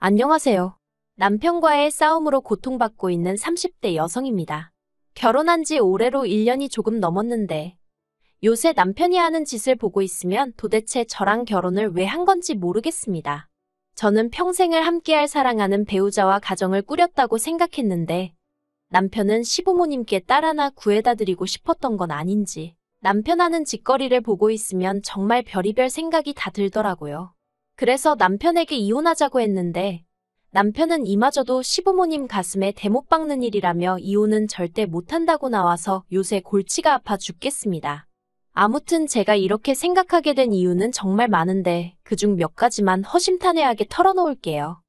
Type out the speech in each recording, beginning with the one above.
안녕하세요. 남편과의 싸움으로 고통받고 있는 30대 여성입니다. 결혼한 지 올해로 1년이 조금 넘었는데 요새 남편이 하는 짓을 보고 있으면 도대체 저랑 결혼을 왜 한 건지 모르겠습니다. 저는 평생을 함께할 사랑하는 배우자와 가정을 꾸렸다고 생각했는데 남편은 시부모님께 딸 하나 구해다 드리고 싶었던 건 아닌지 남편 하는 짓거리를 보고 있으면 정말 별의별 생각이 다 들더라고요. 그래서 남편에게 이혼하자고 했는데 남편은 이마저도 시부모님 가슴에 대못 박는 일이라며 이혼은 절대 못한다고 나와서 요새 골치가 아파 죽겠습니다. 아무튼 제가 이렇게 생각하게 된 이유는 정말 많은데 그중 몇 가지만 허심탄회하게 털어놓을게요.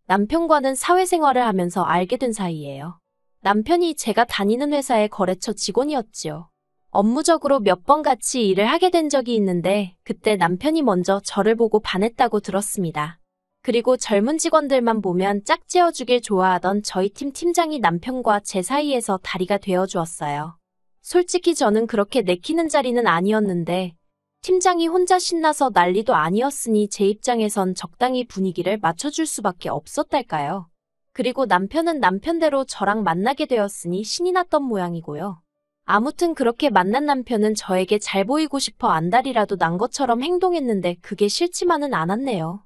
남편과는 사회생활을 하면서 알게 된 사이예요. 남편이 제가 다니는 회사의 거래처 직원이었지요. 업무적으로 몇 번 같이 일을 하게 된 적이 있는데 그때 남편이 먼저 저를 보고 반했다고 들었습니다. 그리고 젊은 직원들만 보면 짝지어주길 좋아하던 저희 팀 팀장이 남편과 제 사이에서 다리가 되어주었어요. 솔직히 저는 그렇게 내키는 자리는 아니었는데 팀장이 혼자 신나서 난리도 아니었으니 제 입장에선 적당히 분위기를 맞춰줄 수밖에 없었달까요. 그리고 남편은 남편대로 저랑 만나게 되었으니 신이 났던 모양이고요. 아무튼 그렇게 만난 남편은 저에게 잘 보이고 싶어 안달이라도 난 것처럼 행동했는데 그게 싫지만은 않았네요.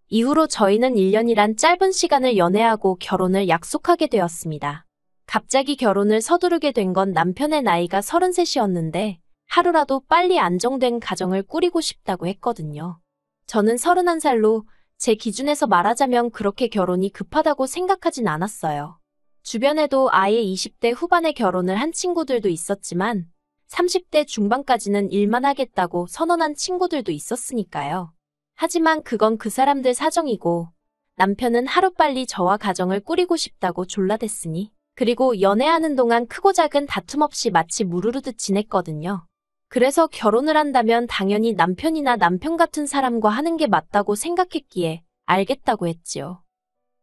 이후로 저희는 1년이란 짧은 시간을 연애하고 결혼을 약속하게 되었습니다. 갑자기 결혼을 서두르게 된 건 남편의 나이가 33이었는데 하루라도 빨리 안정된 가정을 꾸리고 싶다고 했거든요. 저는 31살로 제 기준에서 말하자면 그렇게 결혼이 급하다고 생각하진 않았어요. 주변에도 아예 20대 후반에 결혼을 한 친구들도 있었지만 30대 중반까지는 일만 하겠다고 선언한 친구들도 있었으니까요. 하지만 그건 그 사람들 사정이고 남편은 하루빨리 저와 가정을 꾸리고 싶다고 졸라댔으니 그리고 연애하는 동안 크고 작은 다툼 없이 마치 무르르듯 지냈거든요. 그래서 결혼을 한다면 당연히 남편이나 남편 같은 사람과 하는 게 맞다고 생각했기에 알겠다고 했지요.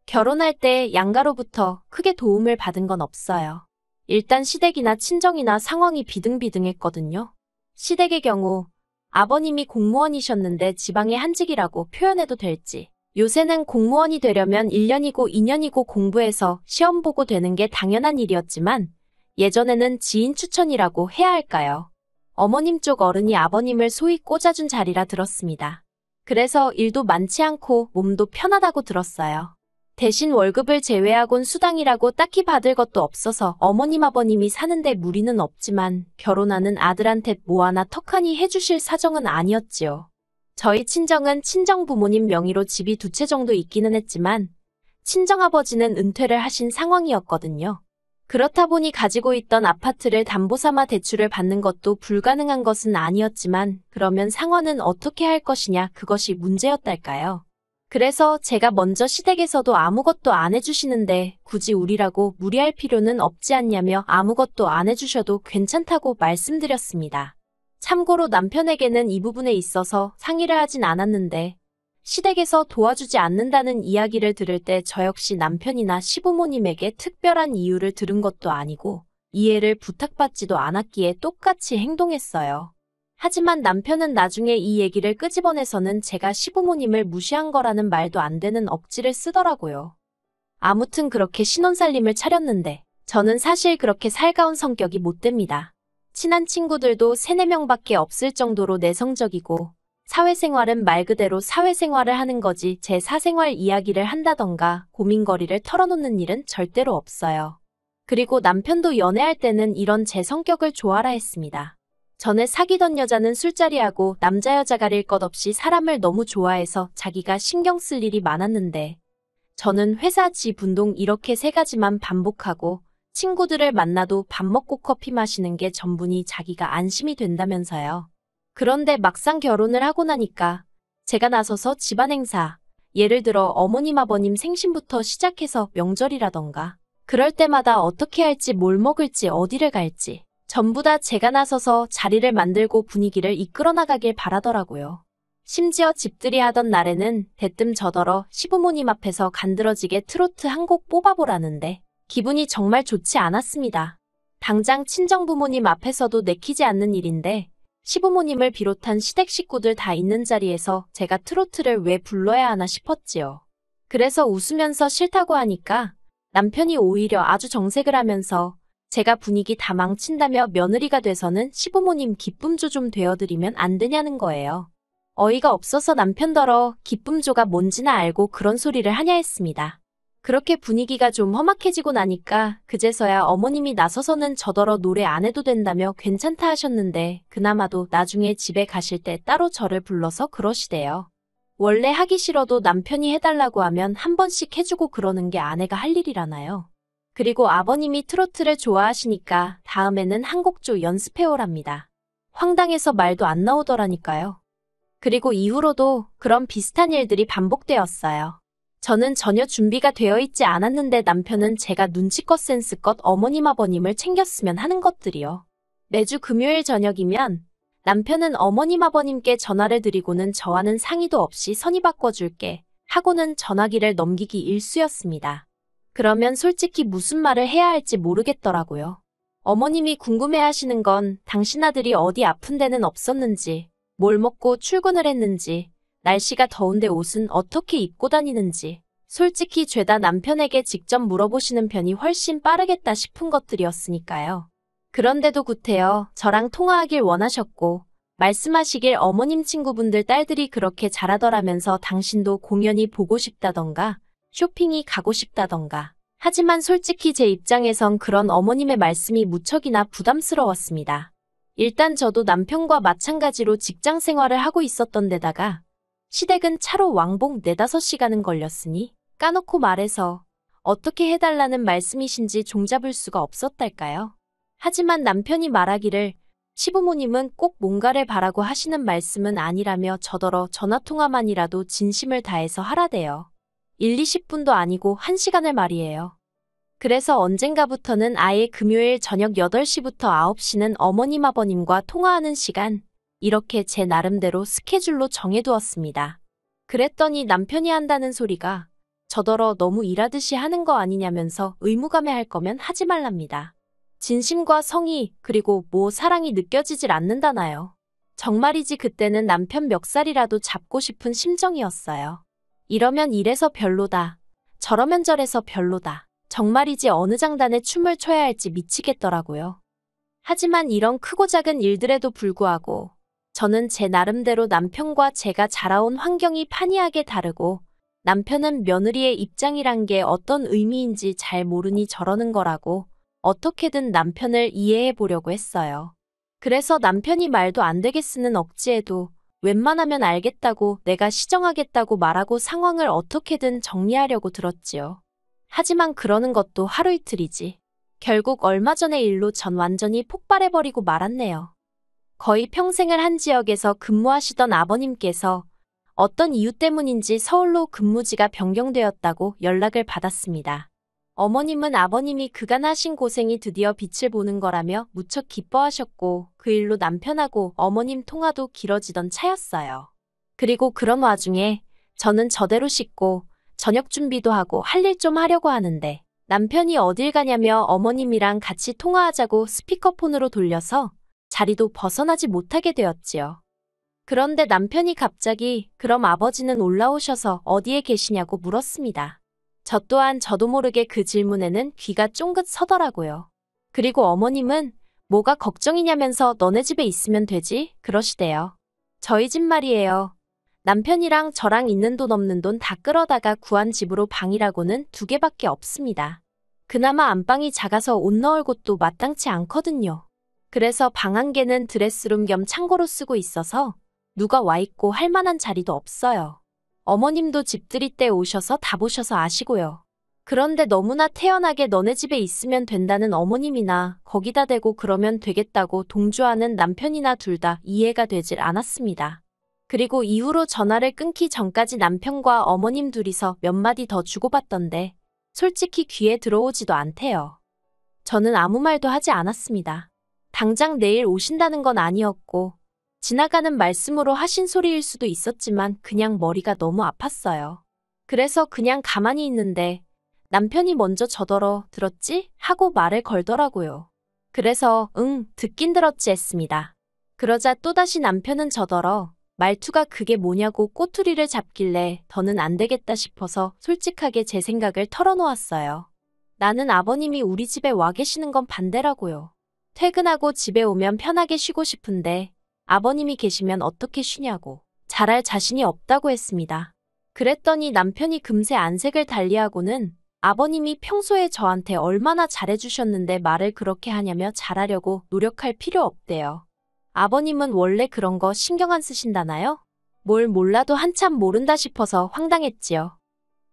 결혼할 때 양가로부터 크게 도움을 받은 건 없어요. 일단 시댁이나 친정이나 상황이 비등비등했거든요. 시댁의 경우 아버님이 공무원이셨는데 지방의 한직이라고 표현해도 될지 요새는 공무원이 되려면 1년이고 2년이고 공부해서 시험 보고 되는 게 당연한 일이었지만 예전에는 지인 추천이라고 해야 할까요? 어머님 쪽 어른이 아버님을 소위 꽂아준 자리라 들었습니다. 그래서 일도 많지 않고 몸도 편하다고 들었어요. 대신 월급을 제외하곤 수당이라고 딱히 받을 것도 없어서 어머님 아버님이 사는데 무리는 없지만 결혼하는 아들한테 뭐 하나 턱하니 해주실 사정은 아니었지요. 저희 친정은 친정 부모님 명의로 집이 2채 정도 있기는 했지만 친정아버지는 은퇴를 하신 상황이었거든요. 그렇다 보니 가지고 있던 아파트를 담보 삼아 대출을 받는 것도 불가능한 것은 아니었지만 그러면 상환은 어떻게 할 것이냐 그것이 문제였달까요. 그래서 제가 먼저 시댁에서도 아무것도 안 해주시는데 굳이 우리라고 무리할 필요는 없지 않냐며 아무것도 안 해주셔도 괜찮다고 말씀드렸습니다. 참고로 남편에게는 이 부분에 있어서 상의를 하진 않았는데 시댁에서 도와주지 않는다는 이야기를 들을 때 저 역시 남편이나 시부모님에게 특별한 이유를 들은 것도 아니고 이해를 부탁받지도 않았기에 똑같이 행동했어요. 하지만 남편은 나중에 이 얘기를 끄집어내서는 제가 시부모님을 무시한 거라는 말도 안 되는 억지를 쓰더라고요. 아무튼 그렇게 신혼살림을 차렸는데 저는 사실 그렇게 살가운 성격이 못 됩니다. 친한 친구들도 3, 4명밖에 없을 정도로 내성적이고 사회생활은 말 그대로 사회생활을 하는 거지 제 사생활 이야기를 한다던가 고민거리를 털어놓는 일은 절대로 없어요. 그리고 남편도 연애할 때는 이런 제 성격을 좋아라 했습니다. 전에 사귀던 여자는 술자리하고 남자 여자 가릴 것 없이 사람을 너무 좋아해서 자기가 신경 쓸 일이 많았는데 저는 회사 집 운동 이렇게 3가지만 반복하고 친구들을 만나도 밥 먹고 커피 마시는 게 전부니 자기가 안심이 된다면서요. 그런데 막상 결혼을 하고 나니까 제가 나서서 집안 행사, 예를 들어 어머님 아버님 생신부터 시작해서 명절이라던가 그럴 때마다 어떻게 할지 뭘 먹을지 어디를 갈지 전부 다 제가 나서서 자리를 만들고 분위기를 이끌어 나가길 바라더라고요. 심지어 집들이 하던 날에는 대뜸 저더러 시부모님 앞에서 간드러지게 트로트 한 곡 뽑아보라는데 기분이 정말 좋지 않았습니다. 당장 친정부모님 앞에서도 내키지 않는 일인데 시부모님을 비롯한 시댁 식구들 다 있는 자리에서 제가 트로트를 왜 불러야 하나 싶었지요. 그래서 웃으면서 싫다고 하니까 남편이 오히려 아주 정색을 하면서 제가 분위기 다 망친다며 며느리가 돼서는 시부모님 기쁨조 좀 되어드리면 안 되냐는 거예요. 어이가 없어서 남편더러 기쁨조가 뭔지나 알고 그런 소리를 하냐 했습니다. 그렇게 분위기가 좀 험악해지고 나니까 그제서야 어머님이 나서서는 저더러 노래 안 해도 된다며 괜찮다 하셨는데 그나마도 나중에 집에 가실 때 따로 저를 불러서 그러시대요. 원래 하기 싫어도 남편이 해달라고 하면 한 번씩 해주고 그러는 게 아내가 할 일이라나요. 그리고 아버님이 트로트를 좋아하시니까 다음에는 한 곡조 연습해오랍니다. 황당해서 말도 안 나오더라니까요. 그리고 이후로도 그런 비슷한 일들이 반복되었어요. 저는 전혀 준비가 되어 있지 않았는데 남편은 제가 눈치껏 센스껏 어머님 아버님을 챙겼으면 하는 것들이요. 매주 금요일 저녁이면 남편은 어머님 아버님께 전화를 드리고는 저와는 상의도 없이 선의 바꿔줄게 하고는 전화기를 넘기기 일쑤였습니다. 그러면 솔직히 무슨 말을 해야 할지 모르겠더라고요. 어머님이 궁금해하시는 건 당신 아들이 어디 아픈 데는 없었는지, 뭘 먹고 출근을 했는지, 날씨가 더운데 옷은 어떻게 입고 다니는지, 솔직히 죄다 남편에게 직접 물어보시는 편이 훨씬 빠르겠다 싶은 것들이었으니까요. 그런데도 구태여 저랑 통화하길 원하셨고, 말씀하시길 어머님 친구분들 딸들이 그렇게 잘하더라면서 당신도 공연이 보고 싶다던가, 쇼핑이 가고 싶다던가. 하지만 솔직히 제 입장에선 그런 어머님의 말씀이 무척이나 부담스러웠습니다. 일단 저도 남편과 마찬가지로 직장 생활을 하고 있었던 데다가 시댁은 차로 왕복 4~5시간은 걸렸으니 까놓고 말해서 어떻게 해달라는 말씀이신지 종잡을 수가 없었달까요? 하지만 남편이 말하기를 시부모님은 꼭 뭔가를 바라고 하시는 말씀은 아니라며 저더러 전화통화만이라도 진심을 다해서 하라대요. 1~20분도 아니고 1시간을 말이에요. 그래서 언젠가부터는 아예 금요일 저녁 8시부터 9시는 어머님 아버님과 통화하는 시간, 이렇게 제 나름대로 스케줄로 정해두었습니다. 그랬더니 남편이 한다는 소리가 저더러 너무 일하듯이 하는 거 아니냐면서 의무감에 할 거면 하지 말랍니다. 진심과 성의 그리고 뭐 사랑이 느껴지질 않는다나요. 정말이지 그때는 남편 멱살이라도 잡고 싶은 심정이었어요. 이러면 이래서 별로다. 저러면 저래서 별로다. 정말이지 어느 장단에 춤을 춰야 할지 미치겠더라고요. 하지만 이런 크고 작은 일들에도 불구하고 저는 제 나름대로 남편과 제가 자라온 환경이 판이하게 다르고 남편은 며느리의 입장이란 게 어떤 의미인지 잘 모르니 저러는 거라고 어떻게든 남편을 이해해 보려고 했어요. 그래서 남편이 말도 안 되겠으는 억지에도 웬만하면 알겠다고 내가 시정하겠다고 말하고 상황을 어떻게든 정리하려고 들었지요. 하지만 그러는 것도 하루 이틀이지. 결국 얼마 전의 일로 전 완전히 폭발해버리고 말았네요. 거의 평생을 한 지역에서 근무하시던 아버님께서 어떤 이유 때문인지 서울로 근무지가 변경되었다고 연락을 받았습니다. 어머님은 아버님이 그간 하신 고생이 드디어 빛을 보는 거라며 무척 기뻐하셨고 그 일로 남편하고 어머님 통화도 길어지던 차였어요. 그리고 그런 와중에 저는 저대로 씻고 저녁 준비도 하고 할 일 좀 하려고 하는데 남편이 어딜 가냐며 어머님이랑 같이 통화하자고 스피커폰으로 돌려서 자리도 벗어나지 못하게 되었지요. 그런데 남편이 갑자기 그럼 아버지는 올라오셔서 어디에 계시냐고 물었습니다. 저 또한 저도 모르게 그 질문에는 귀가 쫑긋 서더라고요. 그리고 어머님은 뭐가 걱정이냐면서 너네 집에 있으면 되지? 그러시대요. 저희 집 말이에요. 남편이랑 저랑 있는 돈 없는 돈 다 끌어다가 구한 집으로 방이라고는 2개밖에 없습니다. 그나마 안방이 작아서 옷 넣을 곳도 마땅치 않거든요. 그래서 방 1개는 드레스룸 겸 창고로 쓰고 있어서 누가 와 있고 할 만한 자리도 없어요. 어머님도 집들이 때 오셔서 다 보셔서 아시고요. 그런데 너무나 태연하게 너네 집에 있으면 된다는 어머님이나 거기다 대고 그러면 되겠다고 동조하는 남편이나 둘 다 이해가 되질 않았습니다. 그리고 이후로 전화를 끊기 전까지 남편과 어머님 둘이서 몇 마디 더 주고받던데 솔직히 귀에 들어오지도 않대요. 저는 아무 말도 하지 않았습니다. 당장 내일 오신다는 건 아니었고 지나가는 말씀으로 하신 소리일 수도 있었지만 그냥 머리가 너무 아팠어요. 그래서 그냥 가만히 있는데 남편이 먼저 저더러 들었지? 하고 말을 걸더라고요. 그래서 응, 듣긴 들었지 했습니다. 그러자 또다시 남편은 저더러 말투가 그게 뭐냐고 꼬투리를 잡길래 더는 안 되겠다 싶어서 솔직하게 제 생각을 털어놓았어요. 나는 아버님이 우리 집에 와 계시는 건 반대라고요. 퇴근하고 집에 오면 편하게 쉬고 싶은데 아버님이 계시면 어떻게 쉬냐고 잘할 자신이 없다고 했습니다. 그랬더니 남편이 금세 안색을 달리하고는 아버님이 평소에 저한테 얼마나 잘해주셨는데 말을 그렇게 하냐며 잘하려고 노력할 필요 없대요. 아버님은 원래 그런 거 신경 안 쓰신다나요? 뭘 몰라도 한참 모른다 싶어서 황당했지요.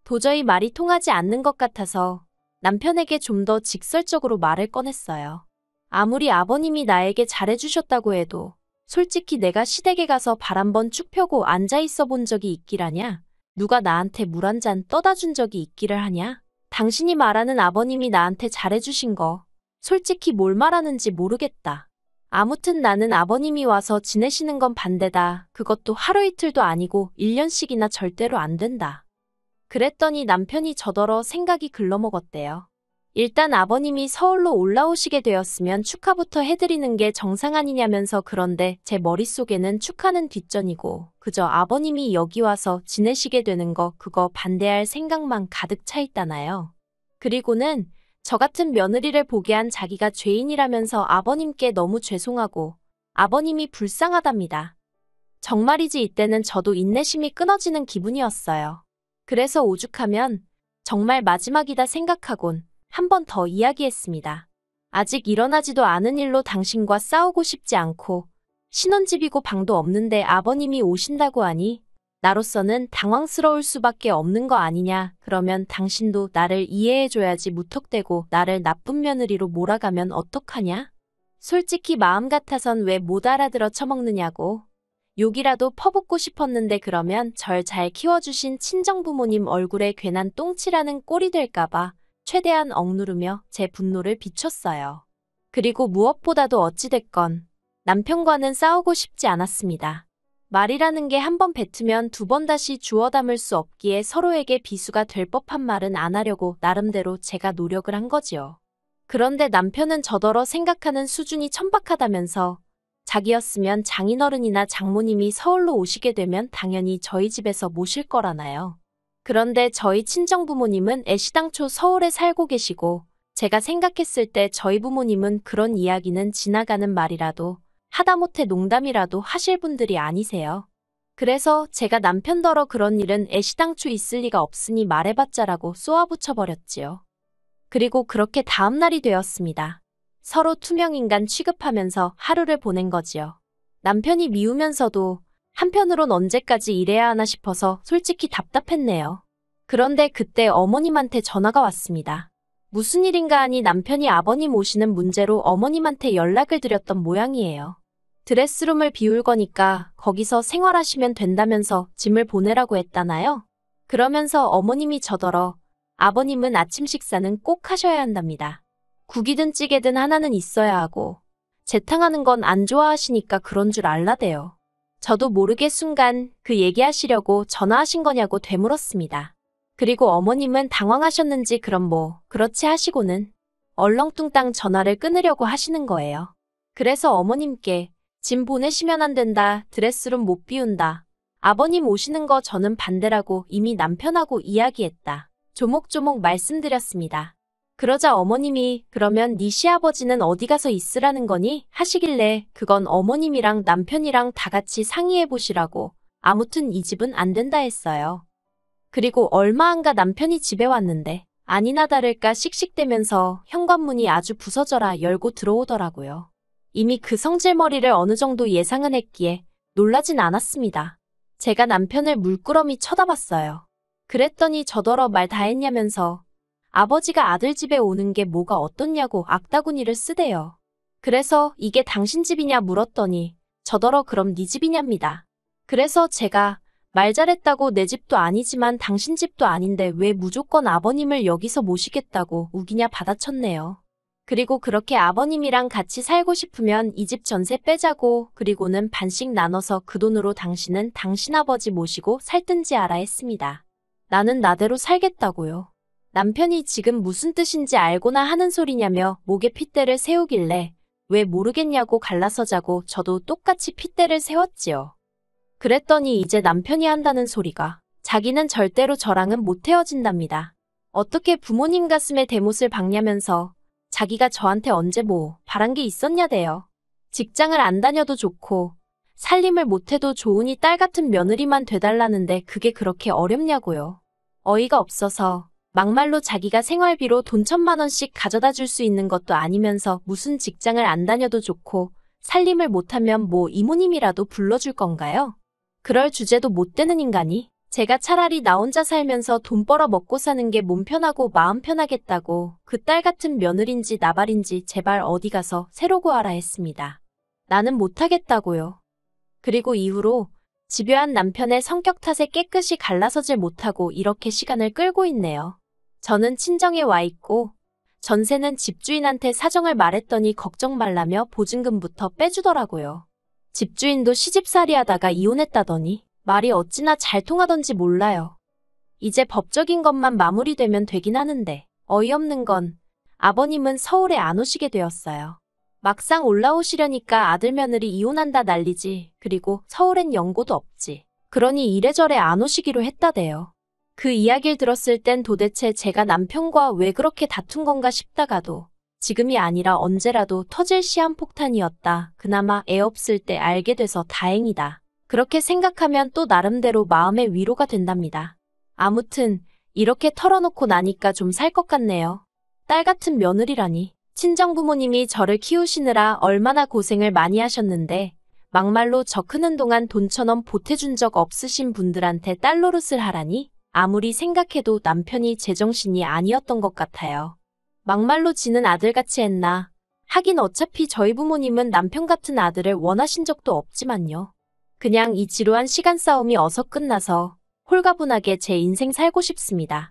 도저히 말이 통하지 않는 것 같아서 남편에게 좀 더 직설적으로 말을 꺼냈어요. 아무리 아버님이 나에게 잘해주셨다고 해도 솔직히 내가 시댁에 가서 발 한번 쭉 펴고 앉아있어 본 적이 있기라냐? 누가 나한테 물 한 잔 떠다 준 적이 있기를 하냐? 당신이 말하는 아버님이 나한테 잘해주신 거 솔직히 뭘 말하는지 모르겠다. 아무튼 나는 아버님이 와서 지내시는 건 반대다. 그것도 하루 이틀도 아니고 1년씩이나 절대로 안 된다. 그랬더니 남편이 저더러 생각이 글러먹었대요. 일단 아버님이 서울로 올라오시게 되었으면 축하부터 해드리는 게 정상 아니냐면서 그런데 제 머릿속에는 축하는 뒷전이고 그저 아버님이 여기 와서 지내시게 되는 거 그거 반대할 생각만 가득 차 있다나요. 그리고는 저 같은 며느리를 보게 한 자기가 죄인이라면서 아버님께 너무 죄송하고 아버님이 불쌍하답니다. 정말이지 이때는 저도 인내심이 끊어지는 기분이었어요. 그래서 오죽하면 정말 마지막이다 생각하곤 한 번 더 이야기했습니다. 아직 일어나지도 않은 일로 당신과 싸우고 싶지 않고 신혼집이고 방도 없는데 아버님이 오신다고 하니 나로서는 당황스러울 수밖에 없는 거 아니냐. 그러면 당신도 나를 이해해줘야지 무턱대고 나를 나쁜 며느리로 몰아가면 어떡하냐? 솔직히 마음 같아선 왜 못 알아들어 처먹느냐고. 욕이라도 퍼붓고 싶었는데 그러면 절 잘 키워주신 친정부모님 얼굴에 괜한 똥칠하는 꼴이 될까봐 최대한 억누르며 제 분노를 비췄어요. 그리고 무엇보다도 어찌됐건 남편과는 싸우고 싶지 않았습니다. 말이라는 게 한 번 뱉으면 두 번 다시 주워 담을 수 없기에 서로에게 비수가 될 법한 말은 안 하려고 나름대로 제가 노력을 한 거지요. 그런데 남편은 저더러 생각하는 수준이 천박하다면서 자기였으면 장인어른이나 장모님이 서울로 오시게 되면 당연히 저희 집에서 모실 거라나요. 그런데 저희 친정부모님은 애시당초 서울에 살고 계시고 제가 생각했을 때 저희 부모님은 그런 이야기는 지나가는 말이라도 하다못해 농담이라도 하실 분들이 아니세요. 그래서 제가 남편더러 그런 일은 애시당초 있을 리가 없으니 말해봤자라고 쏘아붙여버렸지요. 그리고 그렇게 다음날이 되었습니다. 서로 투명인간 취급하면서 하루를 보낸 거지요. 남편이 미우면서도 한편으론 언제까지 이래야 하나 싶어서 솔직히 답답했네요. 그런데 그때 어머님한테 전화가 왔습니다. 무슨 일인가 하니 남편이 아버님 오시는 문제로 어머님한테 연락을 드렸던 모양이에요. 드레스룸을 비울 거니까 거기서 생활하시면 된다면서 짐을 보내라고 했다나요? 그러면서 어머님이 저더러 아버님은 아침 식사는 꼭 하셔야 한답니다. 국이든 찌개든 하나는 있어야 하고 재탕하는 건 안 좋아하시니까 그런 줄 알라대요. 저도 모르게 순간 그 얘기하시려고 전화하신 거냐고 되물었습니다. 그리고 어머님은 당황하셨는지 그럼 뭐 그렇지 하시고는 얼렁뚱땅 전화를 끊으려고 하시는 거예요. 그래서 어머님께 짐 보내시면 안 된다. 드레스룸 못 비운다. 아버님 오시는 거 저는 반대라고 이미 남편하고 이야기했다. 조목조목 말씀드렸습니다. 그러자 어머님이 그러면 네 시아버지는 어디 가서 있으라는 거니? 하시길래 그건 어머님이랑 남편이랑 다 같이 상의해보시라고 아무튼 이 집은 안 된다 했어요. 그리고 얼마 안 가 남편이 집에 왔는데 아니나 다를까 씩씩대면서 현관문이 아주 부서져라 열고 들어오더라고요. 이미 그 성질머리를 어느 정도 예상은 했기에 놀라진 않았습니다. 제가 남편을 물끄러미 쳐다봤어요. 그랬더니 저더러 말 다 했냐면서 아버지가 아들 집에 오는 게 뭐가 어떻냐고 악다구니를 쓰대요. 그래서 이게 당신 집이냐 물었더니 저더러 그럼 네 집이냐입니다. 그래서 제가 말 잘했다고 내 집도 아니지만 당신 집도 아닌데 왜 무조건 아버님을 여기서 모시겠다고 우기냐 받아쳤네요. 그리고 그렇게 아버님이랑 같이 살고 싶으면 이 집 전세 빼자고 그리고는 반씩 나눠서 그 돈으로 당신은 당신 아버지 모시고 살든지 알아 했습니다. 나는 나대로 살겠다고요. 남편이 지금 무슨 뜻인지 알고나 하는 소리냐며 목에 핏대를 세우길래 왜 모르겠냐고 갈라서자고 저도 똑같이 핏대를 세웠지요. 그랬더니 이제 남편이 한다는 소리가 자기는 절대로 저랑은 못 헤어진답니다. 어떻게 부모님 가슴에 대못을 박냐면서 자기가 저한테 언제 뭐 바란 게 있었냐대요. 직장을 안 다녀도 좋고 살림을 못해도 좋으니 딸 같은 며느리만 돼달라는데 그게 그렇게 어렵냐고요. 어이가 없어서 막말로 자기가 생활비로 돈 1,000만 원씩 가져다 줄 수 있는 것도 아니면서 무슨 직장을 안 다녀도 좋고 살림을 못하면 뭐 이모님이라도 불러줄 건가요? 그럴 주제도 못 되는 인간이 제가 차라리 나 혼자 살면서 돈 벌어 먹고 사는 게 몸 편하고 마음 편하겠다고 그 딸 같은 며느린지 나발인지 제발 어디 가서 새로 구하라 했습니다. 나는 못하겠다고요. 그리고 이후로 집요한 남편의 성격 탓에 깨끗이 갈라서질 못하고 이렇게 시간을 끌고 있네요. 저는 친정에 와 있고 전세는 집주인한테 사정을 말했더니 걱정 말라며 보증금부터 빼주더라고요. 집주인도 시집살이 하다가 이혼했다더니 말이 어찌나 잘 통하던지 몰라요. 이제 법적인 것만 마무리되면 되긴 하는데 어이없는 건 아버님은 서울에 안 오시게 되었어요. 막상 올라오시려니까 아들 며느리 이혼한다 난리지. 그리고 서울엔 연고도 없지. 그러니 이래저래 안 오시기로 했다대요. 그 이야기를 들었을 땐 도대체 제가 남편과 왜 그렇게 다툰 건가 싶다가도 지금이 아니라 언제라도 터질 시한폭탄이었다. 그나마 애 없을 때 알게 돼서 다행이다. 그렇게 생각하면 또 나름대로 마음의 위로가 된답니다. 아무튼 이렇게 털어놓고 나니까 좀 살 것 같네요. 딸 같은 며느리라니. 친정부모님이 저를 키우시느라 얼마나 고생을 많이 하셨는데 막말로 저 크는 동안 돈 1,000원 보태준 적 없으신 분들한테 딸 노릇을 하라니 아무리 생각해도 남편이 제정신이 아니었던 것 같아요. 막말로 지는 아들같이 했나. 하긴 어차피 저희 부모님은 남편 같은 아들을 원하신 적도 없지만요. 그냥 이 지루한 시간 싸움이 어서 끝나서 홀가분하게 제 인생 살고 싶습니다.